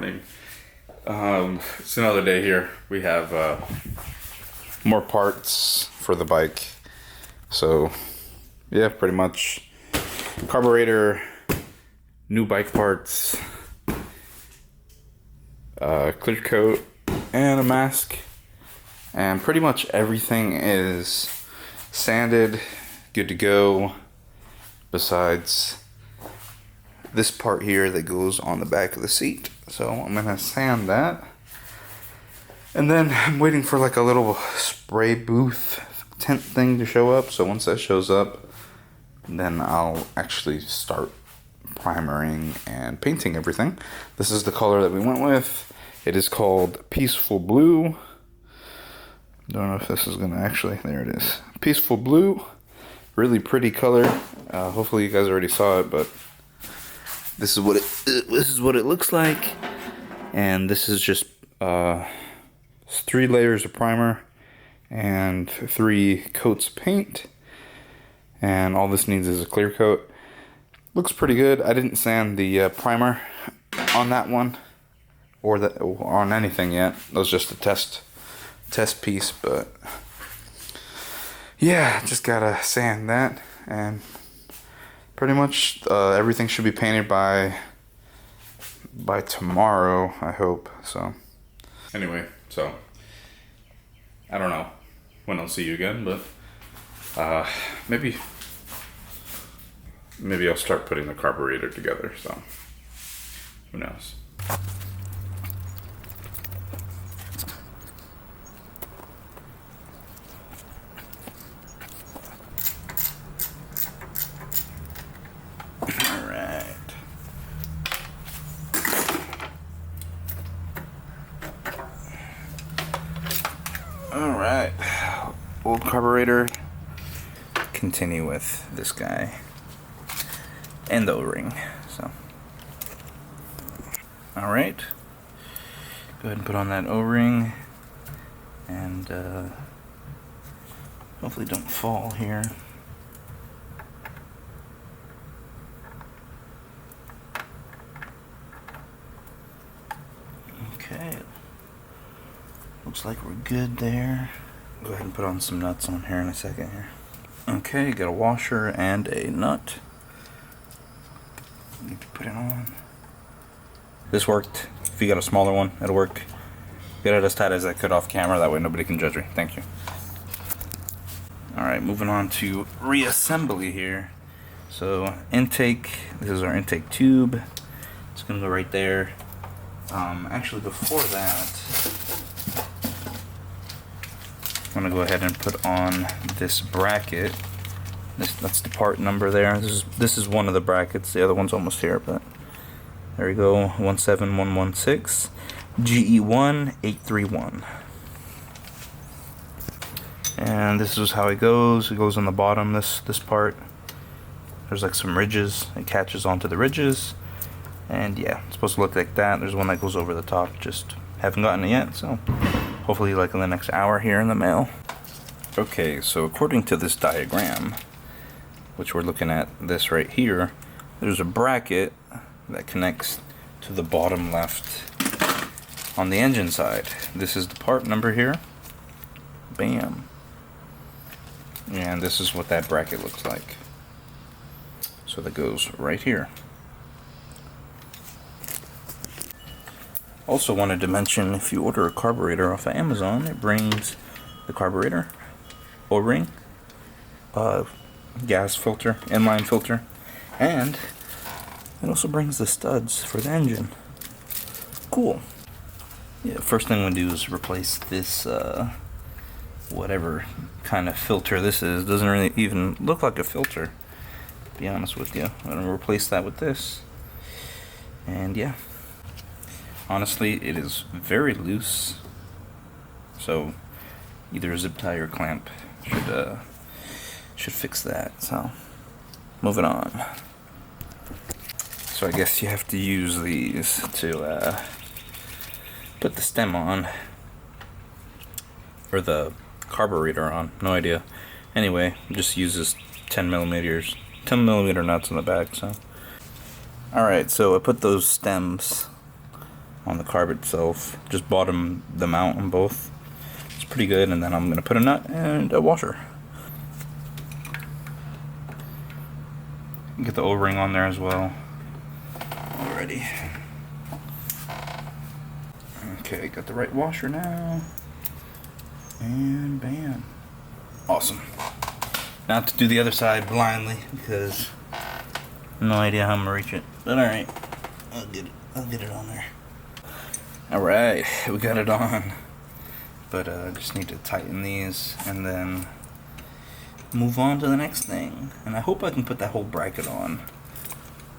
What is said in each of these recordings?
morning. It's another day here. We have more parts for the bike. So, yeah, pretty much carburetor, new bike parts, clear coat, and a mask. And pretty much everything is sanded, good to go, besides this part here that goes on the back of the seat. So I'm gonna sand that. And then I'm waiting for like a little spray booth tent thing to show up. So once that shows up, then I'll actually start primering and painting everything. This is the color that we went with. It is called Peaceful Blue. Don't know if this is gonna actually, there it is. Peaceful Blue, really pretty color. Hopefully you guys already saw it, but this is what it looks like. And this is just 3 layers of primer and 3 coats of paint. And all this needs is a clear coat. Looks pretty good. I didn't sand the primer on that one or on anything yet. That was just a test piece, but yeah, just gotta sand that, and pretty much everything should be painted by tomorrow, I hope. So anyway, so I don't know when I'll see you again, but maybe I'll start putting the carburetor together, so who knows. Alright, old carburetor, continue with this guy, and the O-ring, so. Alright, go ahead and put on that O-ring, and hopefully don't fall here. Okay. Looks like we're good there. Go ahead and put on some nuts on here in a second here. Okay, got a washer and a nut. Need to put it on. This worked. If you got a smaller one, it'll work. Get it as tight as I could off camera, that way nobody can judge me. Thank you. Alright, moving on to reassembly here. So, intake. This is our intake tube. It's gonna go right there. Actually, before that, I'm going to go ahead and put on this bracket. That's the part number there. This is one of the brackets. The other one's almost here, but there we go. 17116 GE1831. And this is how it goes. It goes on the bottom. This part. There's like some ridges. It catches onto the ridges. And yeah, it's supposed to look like that. There's one that goes over the top. Just haven't gotten it yet, so hopefully like in the next hour here in the mail. Okay, so according to this diagram, which we're looking at this right here, there's a bracket that connects to the bottom left on the engine side. This is the part number here. Bam. And this is what that bracket looks like. So that goes right here. Also wanted to mention, if you order a carburetor off of Amazon, it brings the carburetor, O-ring, gas filter, inline filter, and it also brings the studs for the engine. Cool. Yeah, first thing I'm going to do is replace this, whatever kind of filter this is. Doesn't really even look like a filter, to be honest with you. I'm going to replace that with this. And yeah. Honestly, it is very loose, so either a zip tie or clamp should fix that. So, moving on. So I guess you have to use these to put the stem on, or the carburetor on. No idea. Anyway, just use this 10 millimeter nuts in the back. So, all right. So I put those stems on the carb itself. Just bottom them out on both. It's pretty good, and then I'm gonna put a nut and a washer. Get the O-ring on there as well. Alrighty. Okay, got the right washer now. And bam. Awesome. Now to do the other side blindly because no idea how I'm gonna reach it. But alright. I'll get it on there. Alright, we got it on. But just need to tighten these and then move on to the next thing. And I hope I can put that whole bracket on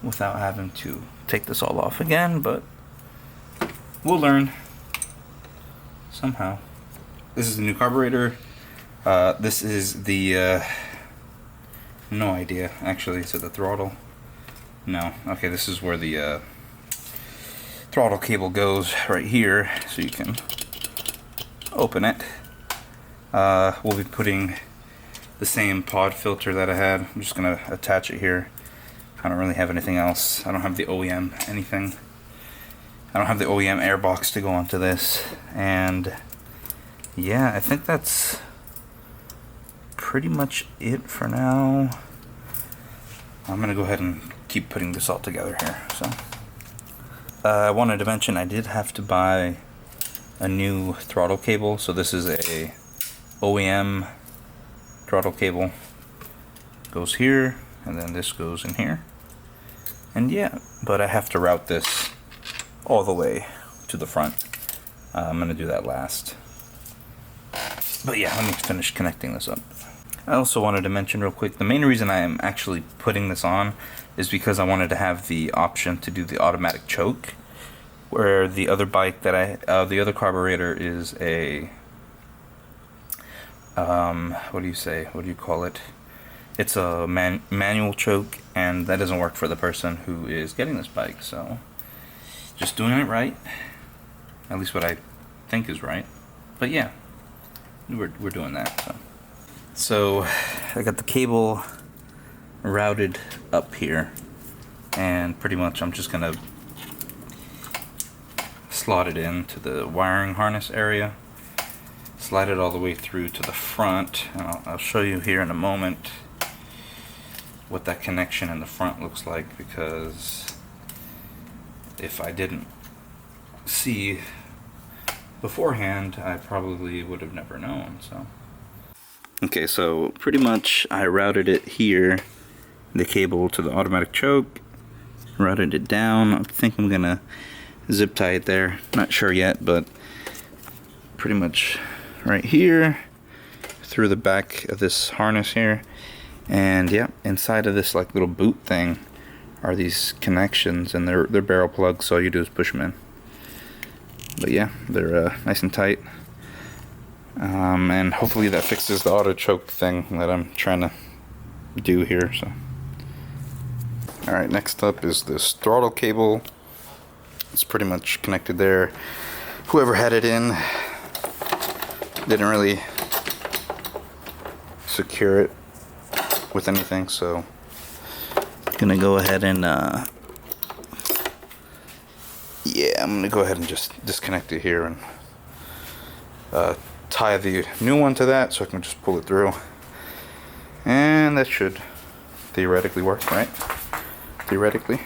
without having to take this all off again, but we'll learn somehow. This is the new carburetor. This is the no idea actually. Is it the throttle? No. Okay, this is where the throttle cable goes, right here, so you can open it. We'll be putting the same pod filter that I had. I'm just gonna attach it here. I don't really have anything else. I don't have the OEM anything. I don't have the OEM airbox to go onto this. And yeah, I think that's pretty much it for now. I'm gonna go ahead and keep putting this all together here. So I wanted to mention I did have to buy a new throttle cable. So this is a OEM throttle cable. Goes here, and then this goes in here. And yeah, but I have to route this all the way to the front. I'm gonna do that last. But yeah, let me finish connecting this up. I also wanted to mention real quick, the main reason I am actually putting this on is because I wanted to have the option to do the automatic choke, where the other bike that the other carburetor is a, what do you call it? It's a manual choke, and that doesn't work for the person who is getting this bike, so just doing it right, at least what I think is right. But yeah, we're doing that. So I got the cable routed up here, and pretty much I'm just gonna slot it into the wiring harness area, slide it all the way through to the front, and I'll show you here in a moment what that connection in the front looks like, because if I didn't see beforehand, I probably would have never known. So okay, so pretty much I routed it here, the cable to the automatic choke, routed it down. I think I'm gonna zip tie it there, not sure yet, but pretty much right here through the back of this harness here. And yeah, inside of this like little boot thing are these connections, and they're barrel plugs, so all you do is push them in. But yeah, they're nice and tight. And hopefully that fixes the auto choke thing that I'm trying to do here. So alright, next up is this throttle cable. It's pretty much connected there. Whoever had it in didn't really secure it with anything, so I'm gonna go ahead and yeah, I'm gonna go ahead and just disconnect it here and tie the new one to that so I can just pull it through, and that should theoretically work, right? Theoretically.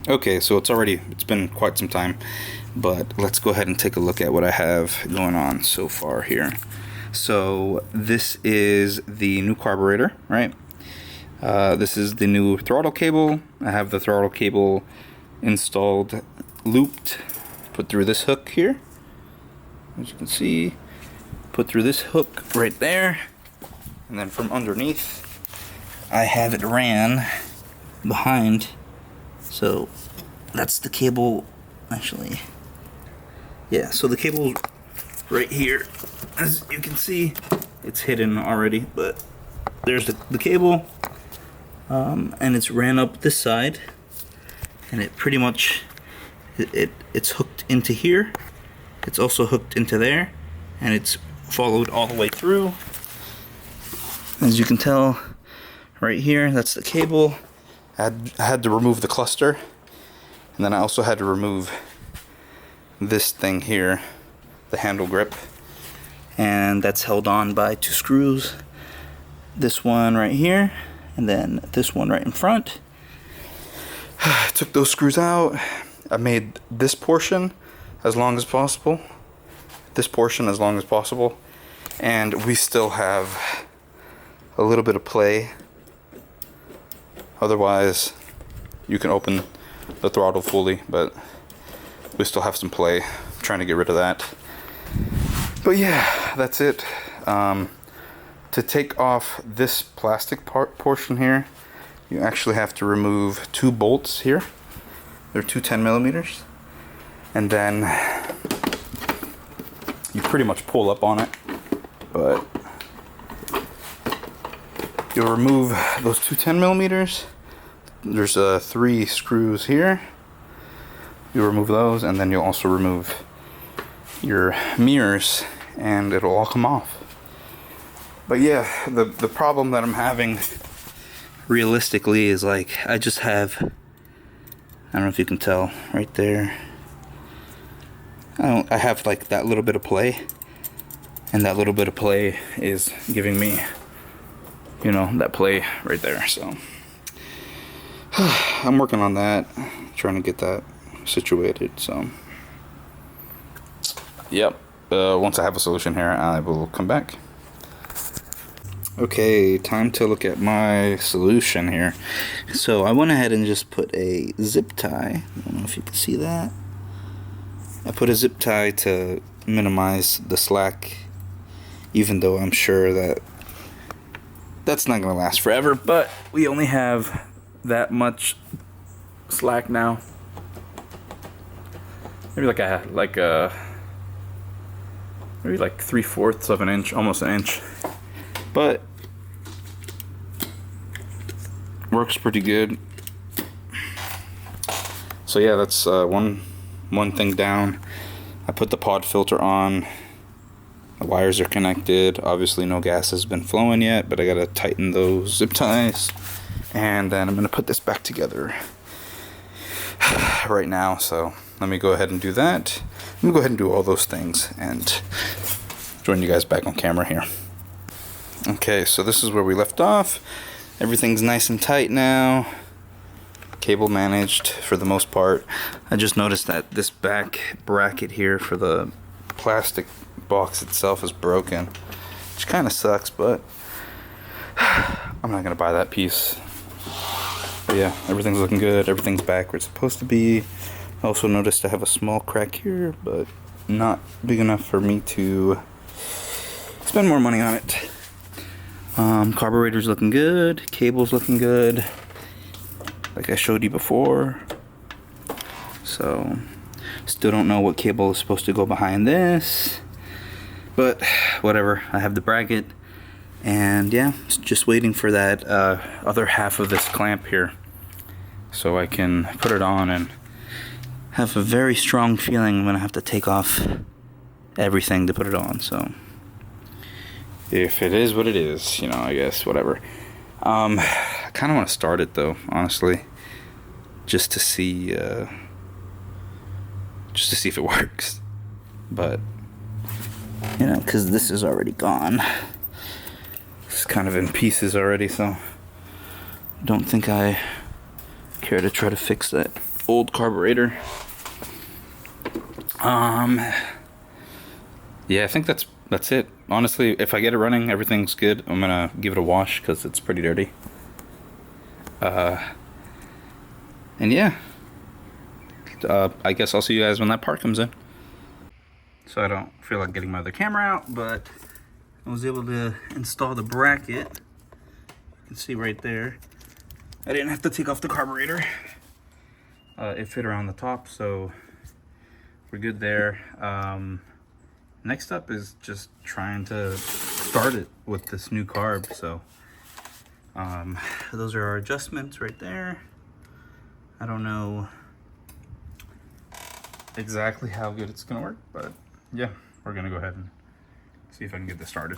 Okay, so it's been quite some time, but let's go ahead and take a look at what I have going on so far here. So this is the new carburetor, right? This is the new throttle cable. I have the throttle cable installed, looped, put through this hook here. As you can see, put through this hook right there, and then from underneath I have it ran behind. So that's the cable, actually. Yeah, so the cable right here, as you can see, it's hidden already, but there's the cable, and it's ran up this side, and it pretty much it's hooked into here. It's also hooked into there, and it's followed all the way through. As you can tell right here, that's the cable. I had to remove the cluster, And then I also had to remove this thing here, the handle grip, and that's held on by 2 screws. This one right here, and then this one right in front. I took those screws out. I made this portion as long as possible. This portion as long as possible. And we still have a little bit of play. Otherwise, you can open the throttle fully, but we still have some play. I'm trying to get rid of that. But yeah, that's it. To take off this plastic portion here, you actually have to remove 2 bolts here. They're 2 10mm. And then you pretty much pull up on it, but you'll remove those 2 10mm. There's 3 screws here. You remove those, and then you'll also remove your mirrors, and it'll all come off. But yeah, the problem that I'm having realistically is, like, I just have, I don't know if you can tell right there, I have like that little bit of play, and that little bit of play is giving me, you know, that play right there. So I'm working on that, trying to get that situated. So yep, once I have a solution here, I will come back. Okay, time to look at my solution here. So I went ahead and just put a zip tie. I don't know if you can see that. I put a zip tie to minimize the slack, even though I'm sure that that's not going to last forever. But we only have that much slack now. Maybe maybe like 3/4 of an inch, almost an inch. But works pretty good. So yeah, that's one thing down. I put the pod filter on. The wires are connected. Obviously no gas has been flowing yet, but I gotta tighten those zip ties. And then I'm gonna put this back together right now. So let me go ahead and do that. Let me go ahead and do all those things and join you guys back on camera here. Okay, so this is where we left off. Everything's nice and tight now. Cable managed for the most part. I just noticed that this back bracket here for the plastic box itself is broken, which kind of sucks, but I'm not gonna buy that piece. But yeah, everything's looking good. Everything's back where it's supposed to be. I also noticed I have a small crack here, but not big enough for me to spend more money on it. Carburetor's looking good. Cable's looking good, like I showed you before. So still don't know what cable is supposed to go behind this, but whatever. I have the bracket, and yeah, just waiting for that other half of this clamp here so I can put it on and have a very strong feeling when I have to take off everything to put it on. So if it is what it is, you know, I guess, whatever. I kind of want to start it though, honestly, just to see if it works. But you know, because this is already gone. It's kind of in pieces already, so don't think I care to try to fix that old carburetor. Yeah, I think that's it. Honestly, if I get it running, everything's good. I'm gonna give it a wash because it's pretty dirty. And yeah, I guess I'll see you guys when that part comes in. So I don't feel like getting my other camera out, but I was able to install the bracket. You can see right there. I didn't have to take off the carburetor. It fit around the top, so we're good there. Next up is just trying to start it with this new carb. So those are our adjustments right there. I don't know exactly how good it's gonna work, but yeah, we're gonna go ahead and see if I can get this started.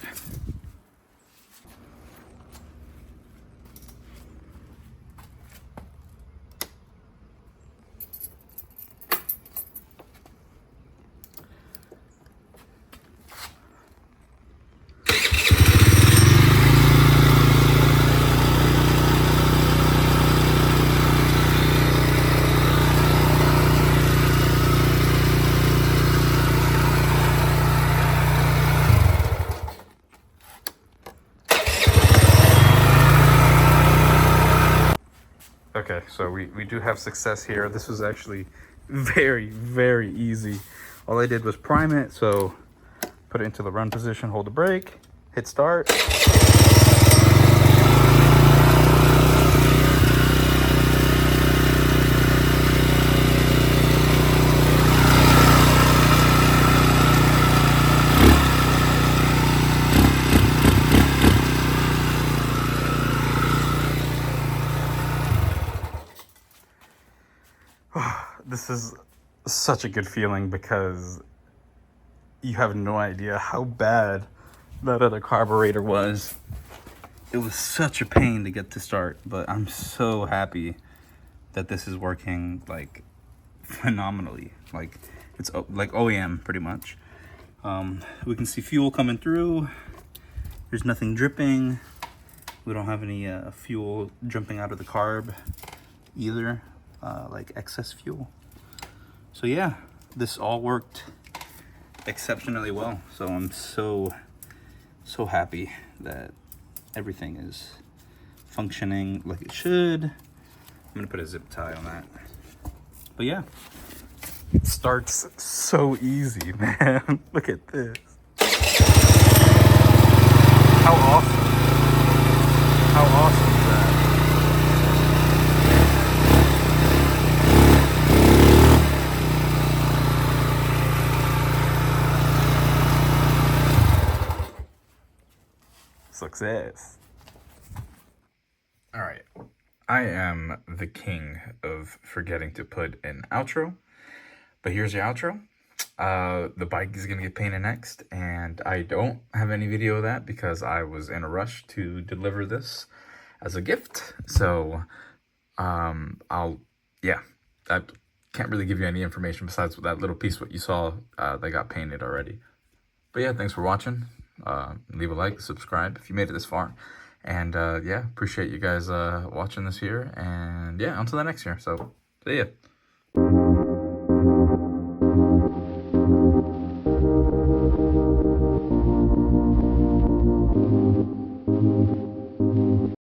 Okay, so we do have success here. This was actually very, very easy. All I did was prime it, so put it into the run position, hold the brake, hit start. This is such a good feeling because you have no idea how bad that other carburetor was. It was such a pain to get to start, but I'm so happy that this is working like phenomenally. Like it's like OEM pretty much. We can see fuel coming through. There's nothing dripping. We don't have any fuel jumping out of the carb either, like excess fuel. So yeah, this all worked exceptionally well. So I'm so happy that everything is functioning like it should. I'm gonna put a zip tie on that. But yeah, it starts so easy, man. Look at this. How awesome. How awesome is that? Success. All right. I am the king of forgetting to put an outro, but here's your outro. The bike is gonna get painted next, and I don't have any video of that because I was in a rush to deliver this as a gift. So, I can't really give you any information besides that little piece what you saw that got painted already. But yeah, thanks for watching. Leave a like, subscribe if you made it this far. And yeah, appreciate you guys watching this here. And yeah, until the next year. So see ya.